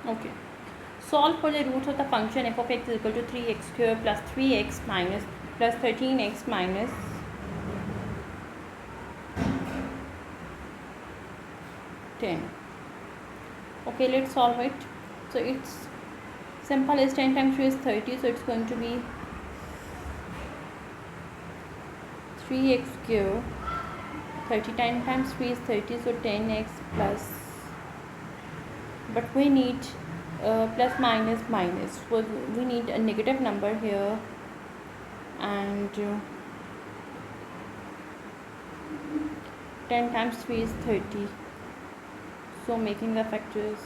Okay. Solve for the roots of the function f of x is equal to 3x square plus 3x minus plus 13x minus 10. Okay, let's solve it. So it's simple as 10 times 3 is 30, so it's going to be 3x square. 30 times 3 is 30, so 10x plus, but we need plus minus minus, so we need a negative number here, and 10 times 3 is 30, so making the factors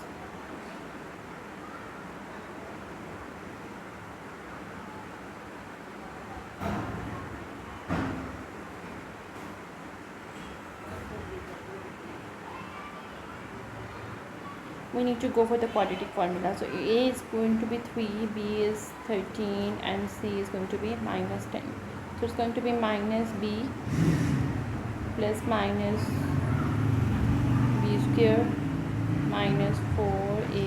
we need to go for the quadratic formula. So a is going to be 3, b is 13, and c is going to be minus 10. So it's going to be minus b plus minus b square minus 4ac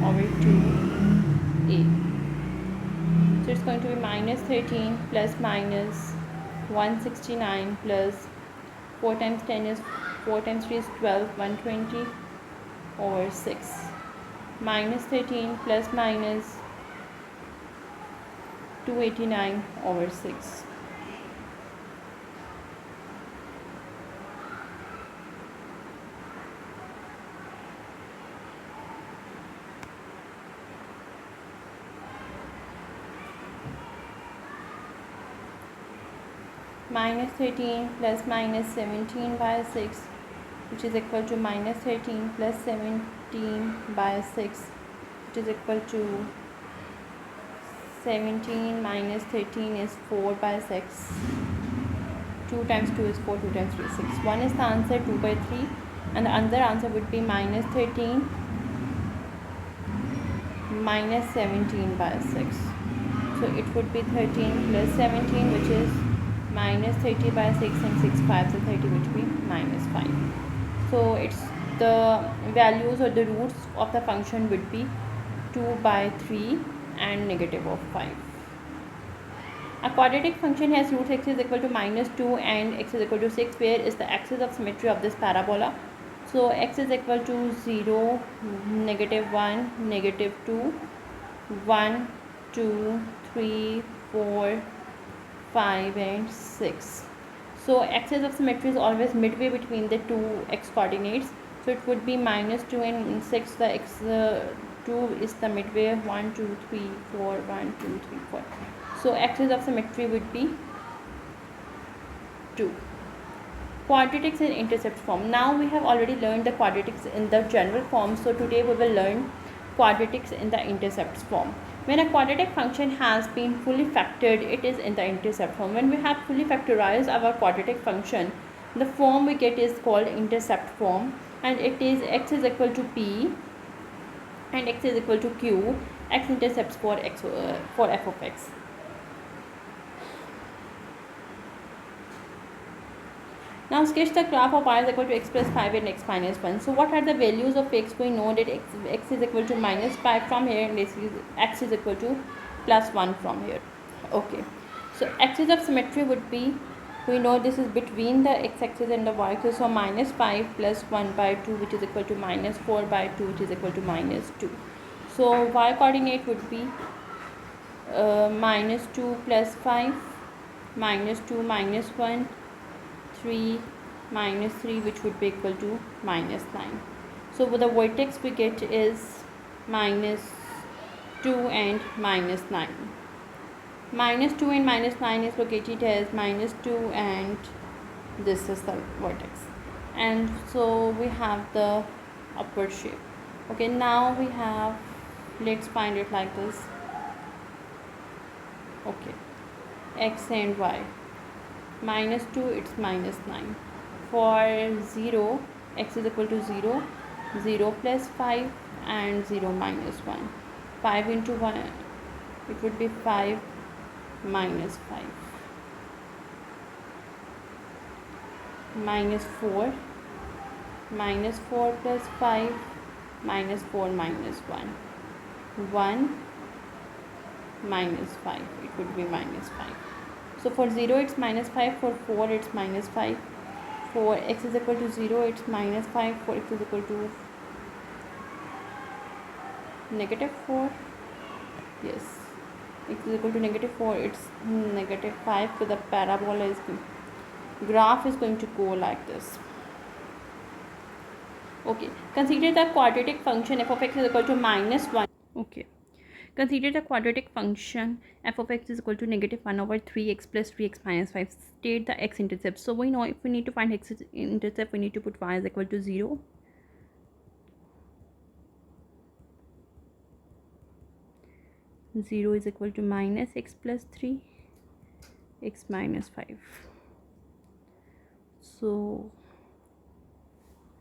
over 2a. So it's going to be minus 13 plus minus 169 plus 4 times 10 is 4 times 3 is 12, 120 over 6. Minus 13 plus minus 289 over 6. Minus 13 plus minus 17 by 6, which is equal to minus 13 plus 17 by 6, which is equal to 17 minus 13 is 4 by 6. 2 times 2 is 4, 2 times 3 is 6. One is the answer 2 by 3, and the other answer would be minus 13 minus 17 by 6. So it would be 13 plus 17, which is minus 30 by 6, and 6 5, so 30 would be minus 5. So it's the values or the roots of the function would be 2 by 3 and negative of 5. A quadratic function has roots x is equal to minus 2 and x is equal to 6, where is the axis of symmetry of this parabola. So x is equal to 0, negative 1, negative 2, 1, 2, 3, 4, 5 and 6. So axis of symmetry is always midway between the two x coordinates. So it would be minus 2 and 6. The x 2 is the midway. 1, 2, 3, 4, 1, 2, 3, 4. So axis of symmetry would be 2. Quadratics in intercept form. Now we have already learned the quadratics in the general form. So today we will learn quadratics in the intercepts form. When a quadratic function has been fully factored, it is in the intercept form. When we have fully factorized our quadratic function, the form we get is called intercept form, and it is x is equal to p and x is equal to q, x intercepts for x for f of x. Now sketch the graph of y is equal to x plus 5 and x minus 1. So what are the values of x? We know that x is equal to minus 5 from here, and x is equal to plus 1 from here. Okay. So axis of symmetry would be, we know this is between the x-axis and the y-axis. So minus 5 plus 1 by 2, which is equal to minus 4 by 2, which is equal to minus 2. So y coordinate would be minus 2 plus 5, minus 2 minus 1, 3 minus 3, which would be equal to minus 9. So the vertex we get is minus 2 and minus 9. Minus 2 and minus 9 is located as minus 2, and this is the vertex. And so we have the upward shape. Okay, now we have, let's find it like this. Okay, x and y. Minus 2, it's minus 9. For 0, x is equal to 0, 0 plus 5 and 0 minus 1. 5 into 1, it would be 5 minus 5. Minus 4, minus 4 plus 5, minus 4 minus 1, 1 minus 5, it would be minus 5. So for 0 it's minus 5, for 4 it's minus 5, for x is equal to 0 it's minus 5, for x is equal to negative 4, yes, x is equal to negative 4, it's negative 5. So the parabola is, graph is going to go like this. Okay, consider the quadratic function f of x is equal to minus 1. Okay, consider the quadratic function f of x is equal to negative 1 over 3x plus 3x minus 5. State the x-intercept. So we know if we need to find x-intercept, we need to put y is equal to 0. 0 is equal to minus x plus 3, x minus 5. So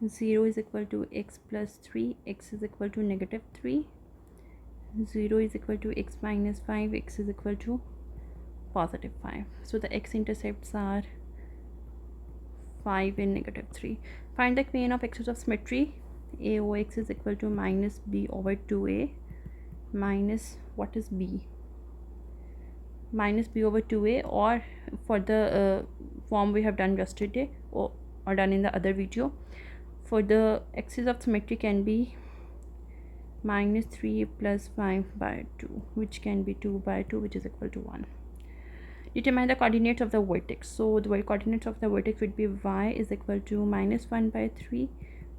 0 is equal to x plus 3, x is equal to negative 3. 0 is equal to x minus 5, x is equal to positive 5. So the x-intercepts are 5 and negative 3. Find the equation of axis of symmetry. A O x is equal to minus b over 2a minus, what is b? Minus b over 2a, or for the form we have done yesterday or done in the other video, for the axis of symmetry can be minus 3 plus 5 by 2, which can be 2 by 2, which is equal to 1. Determine the coordinates of the vertex. So the coordinates of the vertex would be y is equal to minus 1 by 3,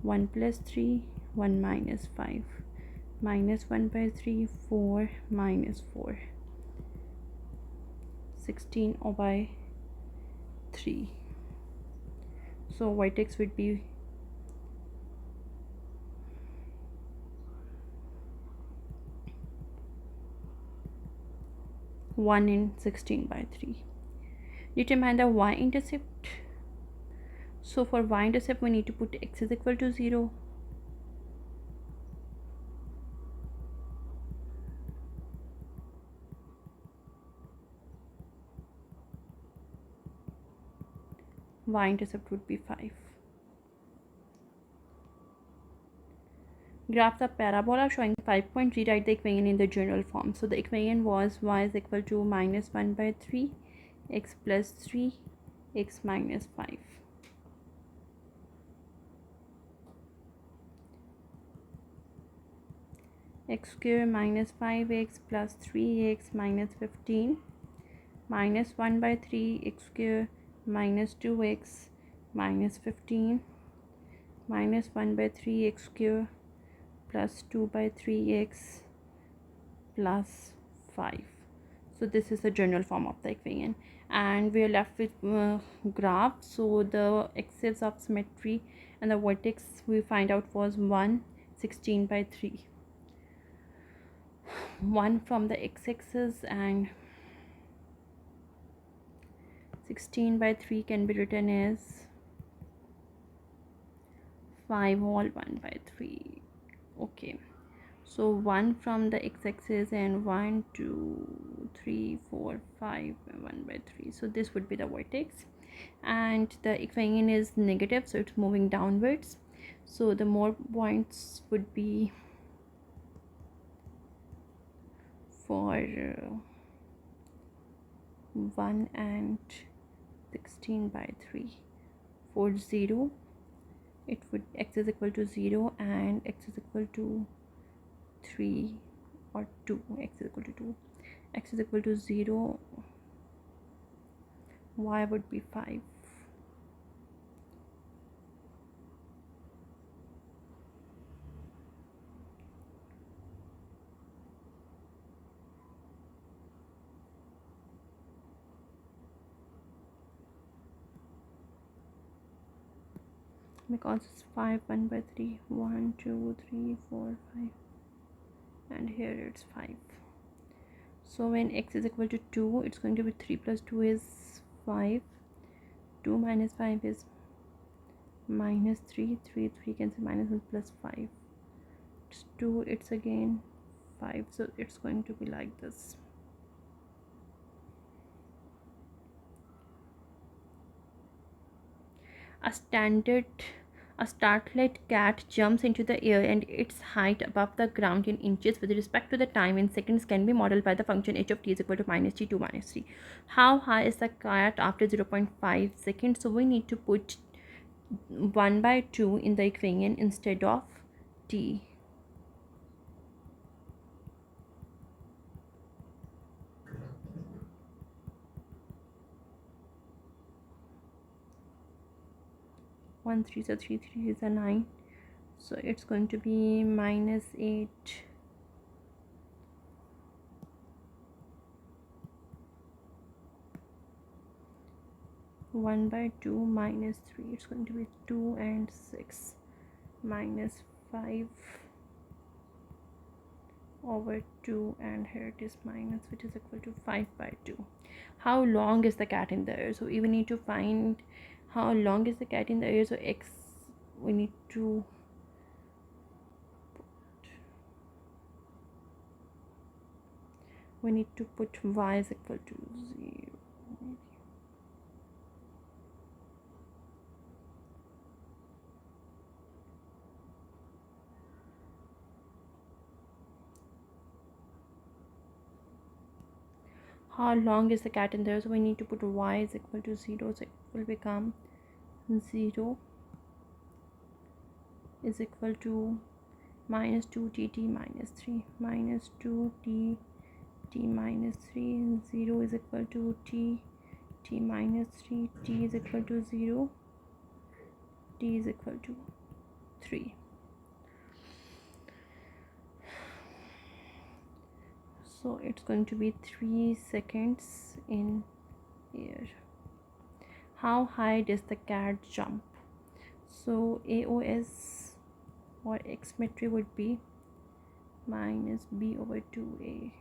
1 plus 3, 1 minus 5, minus 1 by 3, 4 minus 4, 16 or by 3. So vertex would be 1 in 16 by 3. Determine the y-intercept. So for y-intercept we need to put x is equal to 0. Y-intercept would be 5. Graph the parabola showing 5 point. Rewrite the equation in the general form. So the equation was y is equal to minus 1 by 3, x plus 3, x minus 5. X square minus 5x plus 3x minus 15, minus 1 by 3 x square minus 2x minus 15, minus 1 by 3 x square plus 2 by 3x plus 5. So this is the general form of the equation, and we are left with graph. So the axis of symmetry and the vertex we find out was 1, 16 by 3. 1 from the x-axis and 16 by 3 can be written as 5 whole 1 by 3. Okay, so 1 from the x-axis and 1 2 3 4 5 1 by 3. So this would be the vertex, and the equation is negative, so it's moving downwards. So the more points would be for 1 and 16 by 3. For 0 it would, x is equal to 0 and x is equal to 3 or 2, x is equal to 2, x is equal to 0, y would be 5. Because it's 5 1 by 3, 1 2 3 4 5, and here it's 5. So when x is equal to 2, it's going to be 3 plus 2 is 5, 2 minus 5 is minus 3, 3 cancel, minus 1 plus 5, it's 2, it's again 5. So it's going to be like this. A startled cat jumps into the air and its height above the ground in inches with respect to the time in seconds can be modeled by the function h of t is equal to minus t 2 minus 3. How high is the cat after 0.5 seconds? So we need to put 1 by 2 in the equation instead of t. One 3 so 3 3 is a 9, so it's going to be minus 8 1 by 2 minus 3, it's going to be 2 and 6 minus 5 over 2, and here it is minus, which is equal to 5 by 2. How long is the cat in the air? So we need to find how long is the cat in the air. So x, we need to put y is equal to 0. How long is the cat in there? So we need to put y is equal to 0, so it will become 0 is equal to minus 2tt minus 3 minus 2t t minus 3, and 0 is equal to t minus 3, t is equal to 0, t is equal to 3. So it's going to be 3 seconds in air. How high does the cat jump? So AOS or x symmetry would be minus b over 2a.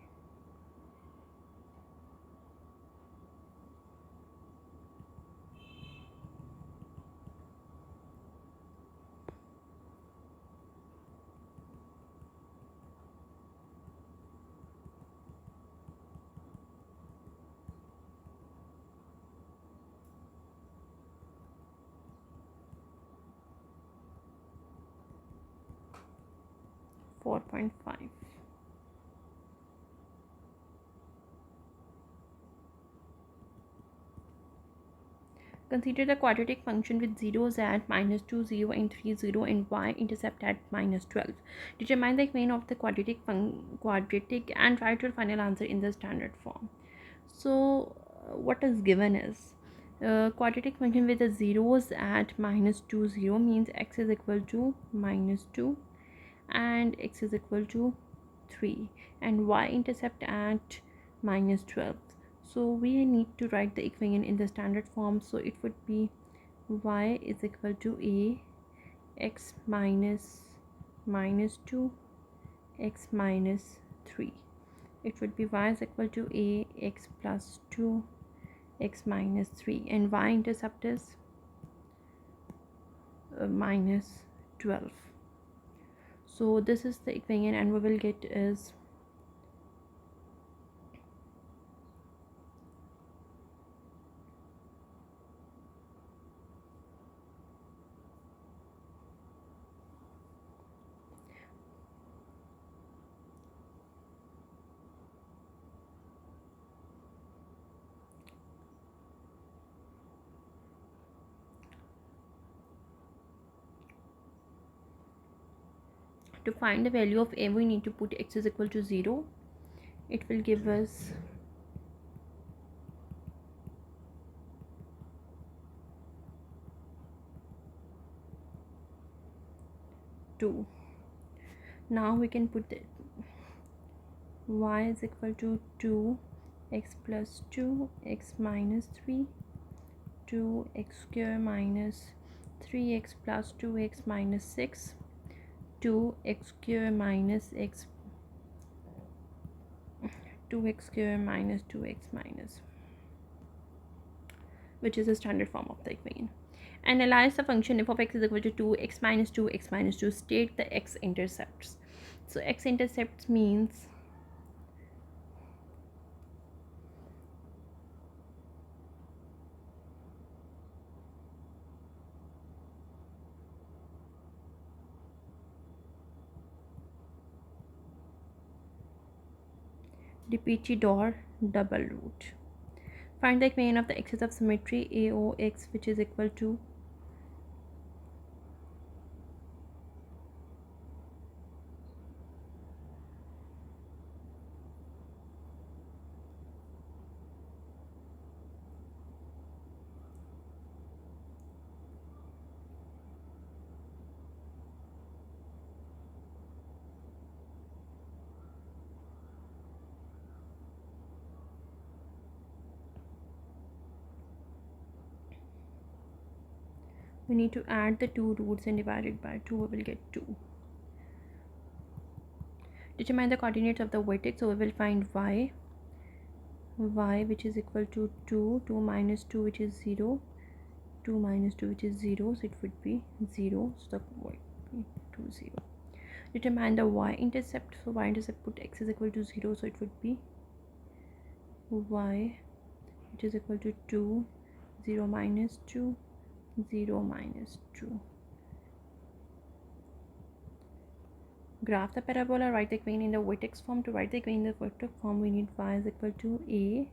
Four 4.5. Consider the quadratic function with zeros at minus 2, 0 and 3, 0 and y-intercept at minus 12. Determine the equation of the quadratic and write your final answer in the standard form. So what is given is quadratic function with the zeros at minus 2, 0 means x is equal to minus 2 and x is equal to 3 and y-intercept at minus 12. So we need to write the equation in the standard form. So it would be y is equal to a x minus 2 x minus 3. It would be y is equal to a x plus 2 x minus 3, and y-intercept is minus 12. So this is the equation, and we will get is to find the value of a, we need to put x is equal to 0. It will give us 2. Now we can put y is equal to 2 x plus 2 x minus 3 2 x square minus 3x plus 2x minus 6 2 x square minus x 2x square minus 2x minus, which is the standard form of the equation. Analyze the function f of x is equal to 2 x minus 2 x minus 2. State the x-intercepts. So x-intercepts means Repeat door double root. Find the equation of the axis of symmetry AOX, which is equal to we need to add the two roots and divide it by 2. We will get 2. Determine the coordinates of the vertex. So we will find y which is equal to 2, 2 minus 2 which is 0, 2 minus 2 which is 0, so it would be 0, so the y 2 0. Determine the y-intercept. So y-intercept, put x is equal to 0, so it would be y which is equal to 2, 0 minus 2, 0 minus 2. Graph the parabola, write the equation in the vertex form. To write the equation in the vertex form, we need y is equal to a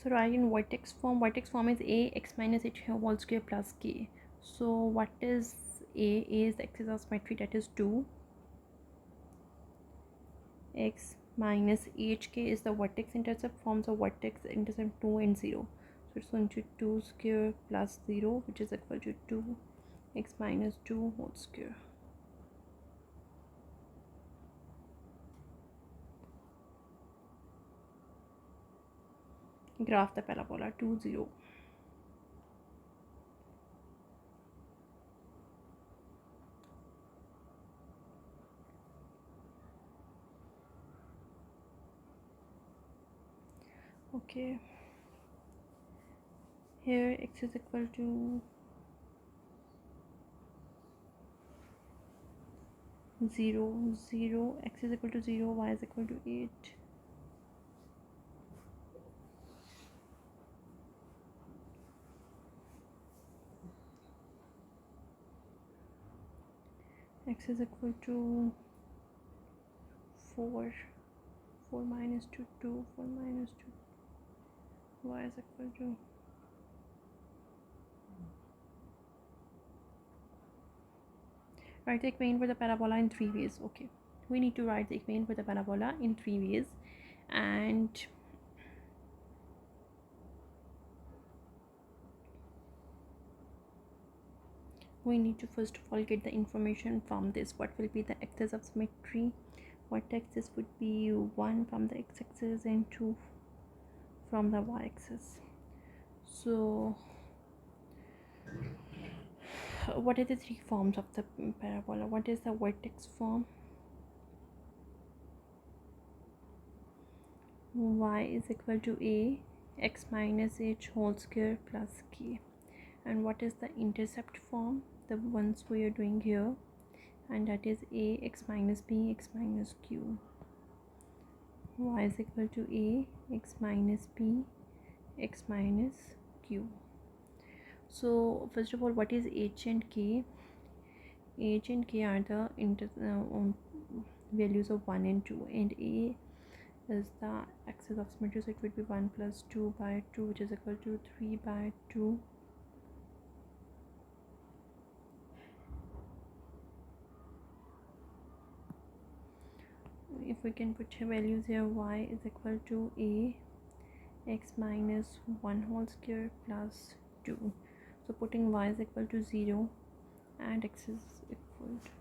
so write in vertex form. Vertex form is a x minus h whole square plus k. So what is a? A is the axis of symmetry, that is 2. X minus hk is the vertex intercept, forms of vertex intercept 2 and 0. So it's going to 2 square plus 0, which is equal to 2 x minus 2 whole square. Graph the parabola 2 0. Okay, here x is equal to 0 0, x is equal to 0, y is equal to 8. X is equal to 4, 4 minus 2 2, 4 minus 2, y is equal to write the equation for the parabola in 3 ways. Okay, we need to write the equation for the parabola in 3 ways, and we need to first of all get the information from this. What will be the axis of symmetry? What axis would be 1 from the x-axis and 2 from the y-axis. So what are the 3 forms of the parabola? What is the vertex form? Y is equal to a x minus h whole square plus k. And what is the intercept form? The ones we are doing here, and that is a x minus b x minus q. Y is equal to a x minus b x minus q. So first of all, what is h and k? H and k are the values of 1 and 2, and a is the axis of symmetry, so it would be 1 plus 2 by 2, which is equal to 3 by 2. If we can put values here, y is equal to a x minus 1 whole square plus 2. So putting y is equal to 0 and x is equal to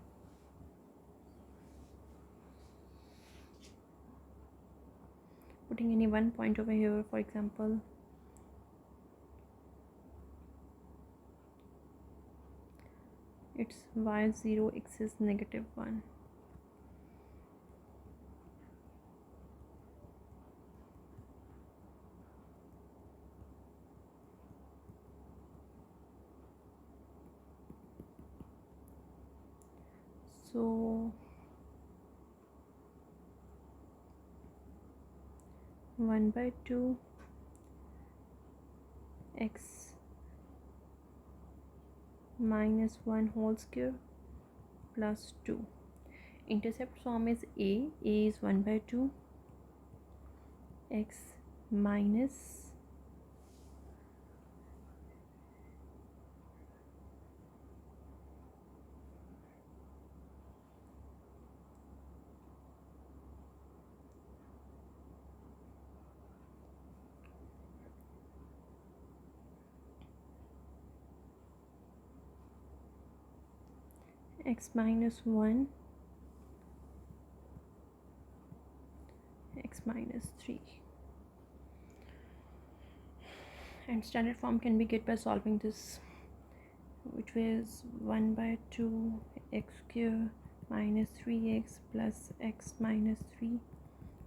putting any one point over here, for example it's y is 0, x is negative 1. So 1/2 x minus 1 whole square plus 2. Intercept form is a is 1/2 x minus x minus 1 x minus 3, and standard form can be get by solving this, which was 1/2 x square minus 3x plus x minus 3,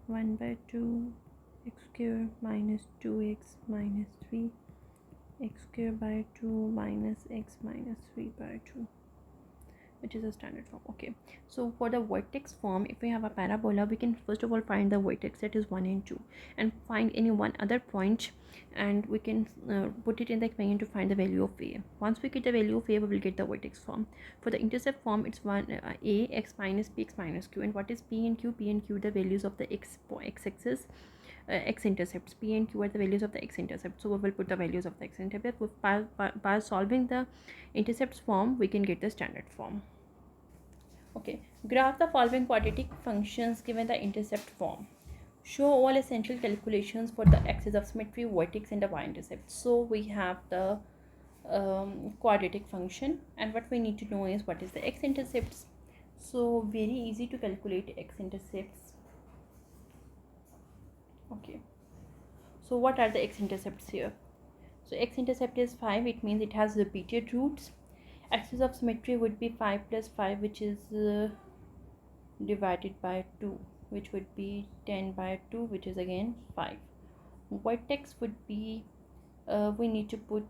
1/2 x square minus 2x minus 3, x square by 2 minus x minus 3/2, which is a standard form. Okay, so for the vertex form, if we have a parabola, we can first of all find the vertex, that is 1 and 2, and find any one other point, and we can put it in the equation to find the value of a. Once we get the value of a, we will get the vertex form. For the intercept form, it's a x minus p x minus q. And what is p and q? P and q, the values of the x-axis, x-intercepts. P and q are the values of the x-intercept, so we will put the values of the x-intercept. By solving the intercepts form, we can get the standard form. Okay, graph the following quadratic functions given the intercept form. Show all essential calculations for the axis of symmetry, vertex, and the y-intercept. So we have the quadratic function, and what we need to know is what is the x-intercepts. So very easy to calculate x-intercepts. Okay, so what are the x-intercepts here? So x-intercept is 5. It means it has repeated roots. Axis of symmetry would be 5 plus 5, which is divided by 2, which would be 10/2, which is again 5. Vertex would be we need to put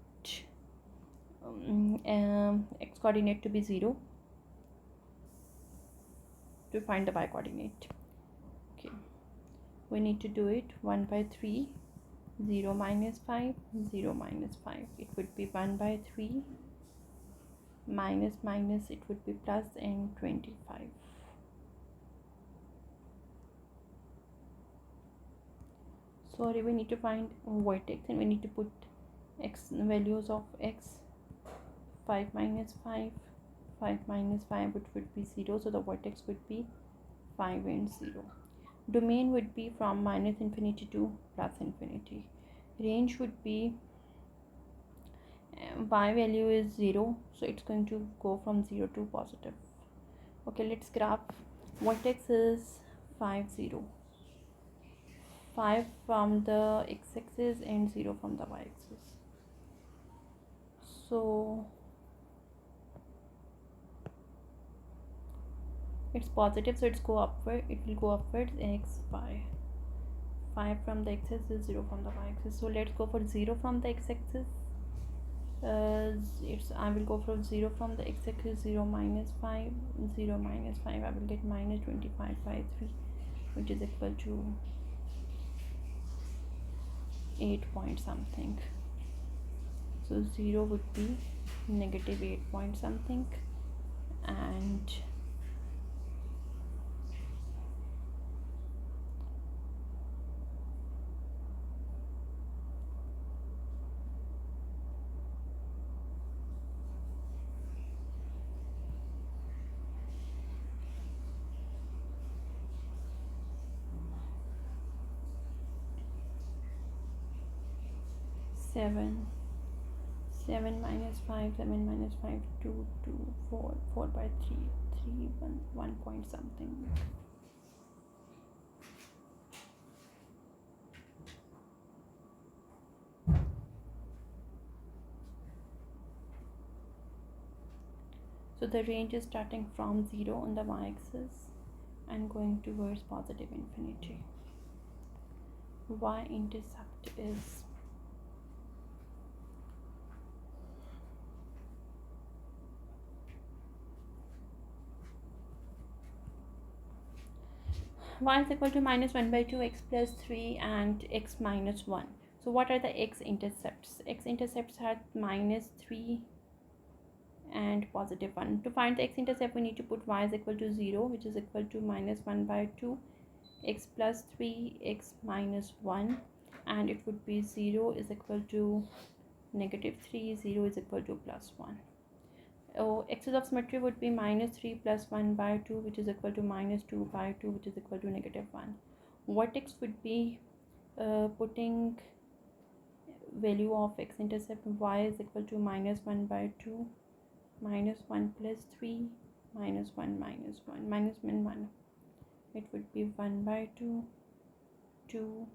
x coordinate to be 0 to find the y coordinate. Okay, we need to do it 1/3, 0 minus 5, 0 minus 5. It would be 1/3 minus minus, it would be plus, and 25. Sorry, we need to find vertex, and we need to put x values of x. 5 minus 5, 5 minus 5, which would be 0, so the vertex would be 5 and 0. Domain would be from minus infinity to plus infinity. Range would be y value is 0, so it's going to go from 0 to positive. Okay, let's graph. Vertex is 5 0, 5 from the x-axis and 0 from the y-axis. So it's positive, so it's go upward, it will go upwards. X, y, 5 from the x-axis, 0 from the y-axis. So let's go for 0 from the x-axis. I will go from 0 from the x-axis. 0 minus 5, 0 minus 5, I will get minus 25/3, which is equal to 8 point something. So 0 would be negative 8 point something, and 7 minus 5, 7 minus 5, 2, 2, 4, 4/3, 3, 1 point something. So the range is starting from 0 on the y-axis and going towards positive infinity. Y-intercept is y is equal to minus 1 by 2 x plus 3 and x minus 1. So what are the x-intercepts? X-intercepts are minus 3 and positive 1. To find the x-intercept, we need to put y is equal to 0, which is equal to minus 1 by 2 x plus 3 x minus 1, and it would be 0 is equal to negative 3, 0 is equal to plus 1. Axis of symmetry would be minus 3 plus 1 by 2, which is equal to minus 2 by 2, which is equal to negative 1. Vertex would be putting value of x-intercept y is equal to minus 1 by 2 minus 1 plus 3 minus 1 minus 1 minus 1. It would be 1 by 2, 2,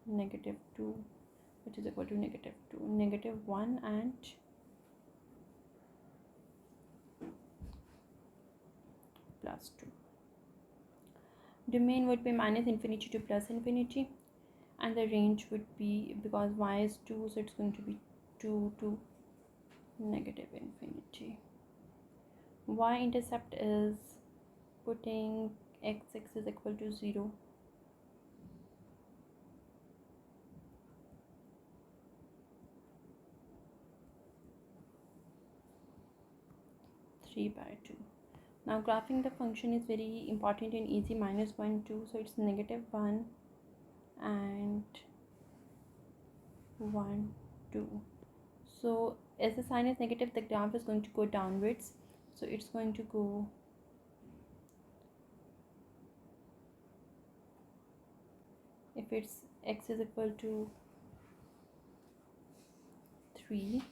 negative 2, which is equal to negative 2, negative 1 and plus 2. Domain would be minus infinity to plus infinity, and the range would be, because y is 2, so it's going to be 2 to negative infinity. Y-intercept is putting x is equal to 0, by 2. Now graphing the function is very important and easy. Minus 1, 2, so it's negative 1 and 1, 2. So as the sign is negative, the graph is going to go downwards, so it's going to go if it's x is equal to 3,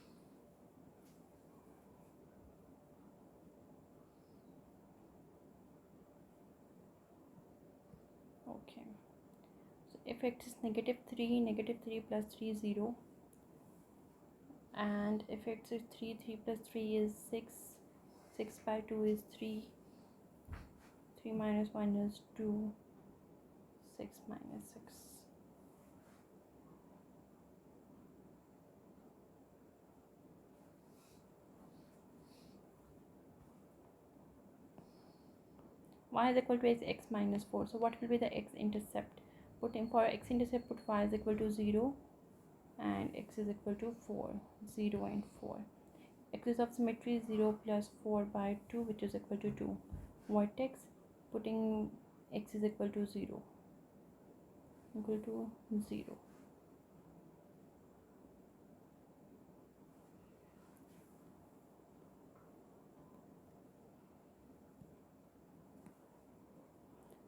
okay, so if x is negative 3 plus 3 is 0, and if x is 3 plus 3 is 6 by 2 is 3 minus 1 is 2, 6 minus 6. Y is equal to x minus 4. So what will be the x-intercept? Putting for x-intercept, put y is equal to 0 and x is equal to 4, 0 and 4. Axis of symmetry is 0 plus 4 by 2, which is equal to 2. Vertex, putting x is equal to 0, equal to 0.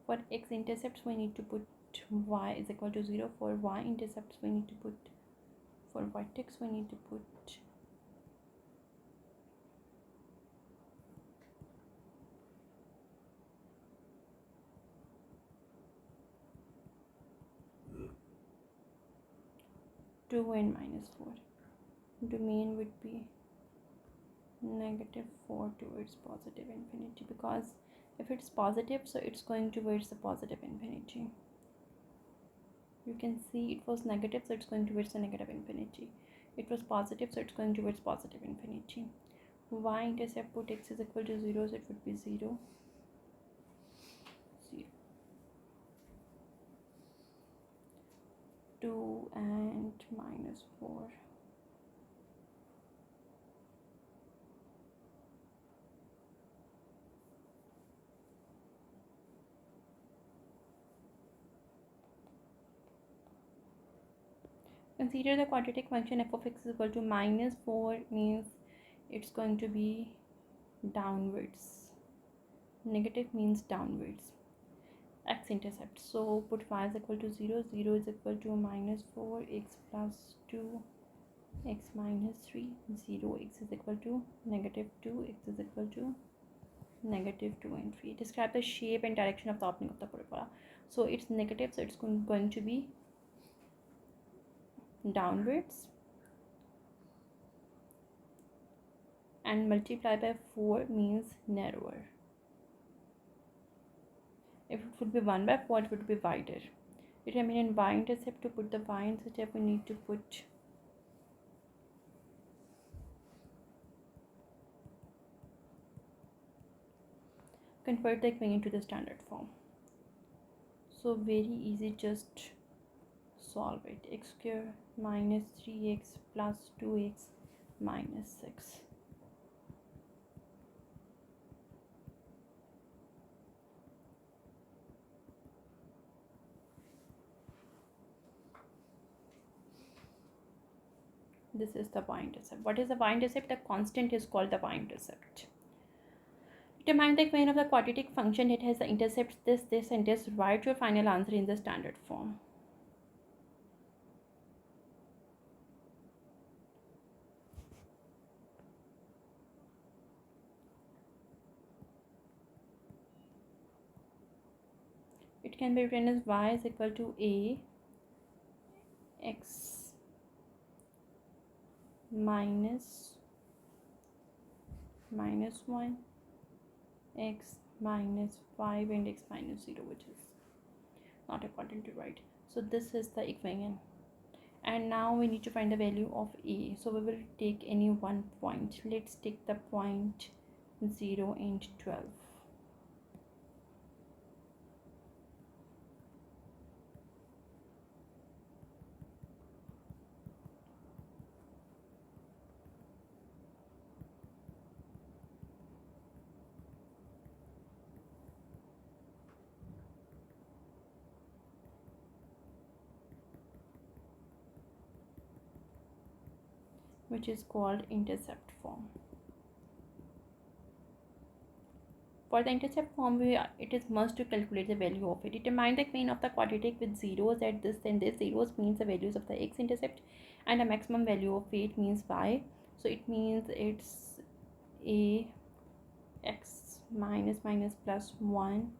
For x-intercepts, we need to put y is equal to 0. For y-intercepts, we need to put, for vertex, we need to put 2 and minus 4. Domain would be negative 4 towards positive infinity, because if it's positive, so it's going towards the positive infinity. You can see it was negative, so it's going towards the negative infinity. It was positive, so it's going towards positive infinity. Y-intercept, put x is equal to 0, so it would be 0, 0, 2 and minus 4. Consider the quadratic function f of x is equal to minus 4, means it's going to be downwards. Negative means downwards. X-intercept, so put y is equal to 0, 0 is equal to minus 4, x plus 2, x minus 3, 0, x is equal to negative 2, x is equal to negative 2 and 3. Describe the shape and direction of the opening of the parabola. So it's negative, so it's going to be downwards, and multiply by 4 means narrower. If it would be 1 by 4, it would be wider. Determine in y-intercept. To put the y-intercept, we need to put convert the equation to the standard form. So very easy, just solve it. X square minus 3x plus 2x minus 6. This is the y-intercept. What is the y-intercept? The constant is called the y-intercept. Determine the equation of the quadratic function. It has the intercepts this, and this. Write your final answer in the standard form. It can be written as y is equal to a x minus 1 x minus 5 and x minus 0, which is not important to write. So this is the equation, and now we need to find the value of a. So we will take any one point. Let's take the point 0 and 12. Which is called intercept form. For the intercept form, it is must to calculate the value of it. Determine the equation of the quadratic with zeros at this and this. Zeros means the values of the x-intercept, and the maximum value of it means y. So it means it's a x minus plus 1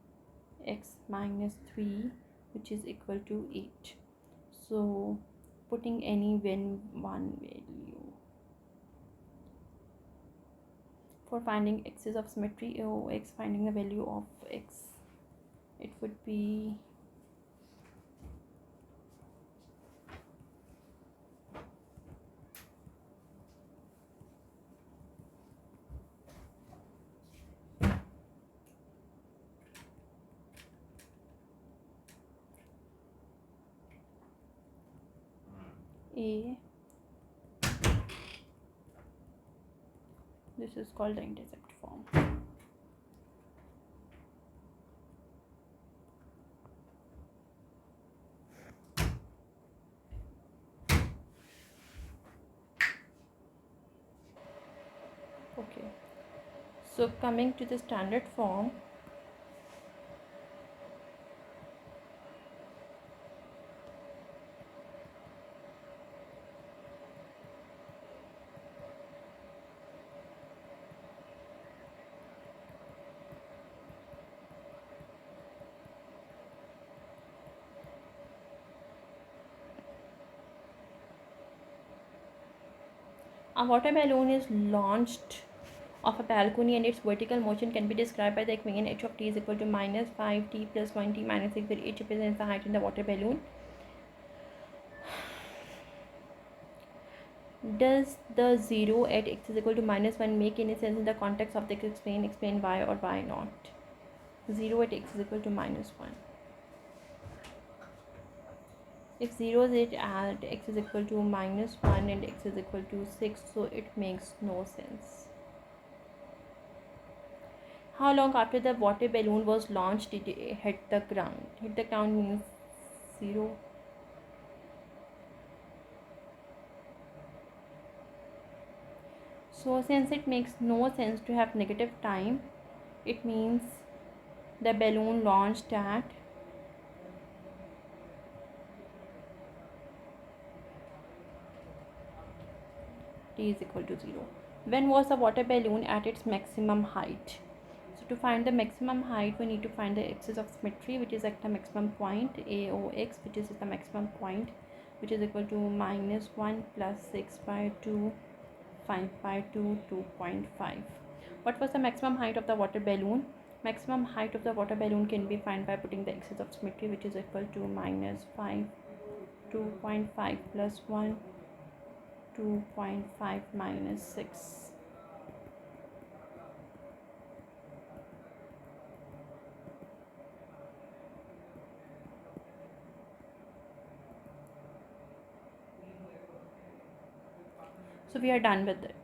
x minus 3, which is equal to 8. So putting any one value. For finding x's of symmetry, x, finding the value of x, it would be a. This is called the intercept form. Okay, so coming to the standard form, a water balloon is launched off a balcony, and its vertical motion can be described by the equation h of t is equal to minus 5t plus 1t minus 6, where h represents the height in the water balloon. Does the 0 at x is equal to minus 1 make any sense in the context of the explain why or why not? 0 at x is equal to minus 1. If 0 is at x is equal to minus 1 and x is equal to 6, so it makes no sense. How long after the water balloon was launched did it hit the ground? Hit the ground means 0. So since it makes no sense to have negative time, it means the balloon launched at t is equal to 0. When was the water balloon at its maximum height? So to find the maximum height, we need to find the axis of symmetry, which is at the maximum point AOX, which is the maximum point, which is equal to minus 1 plus 6 by 2, 5 by 2, 2.5. What was the maximum height of the water balloon? Maximum height of the water balloon can be found by putting the axis of symmetry, which is equal to minus 5, 2.5 plus 1, 2.5 minus 6. So we are done with it.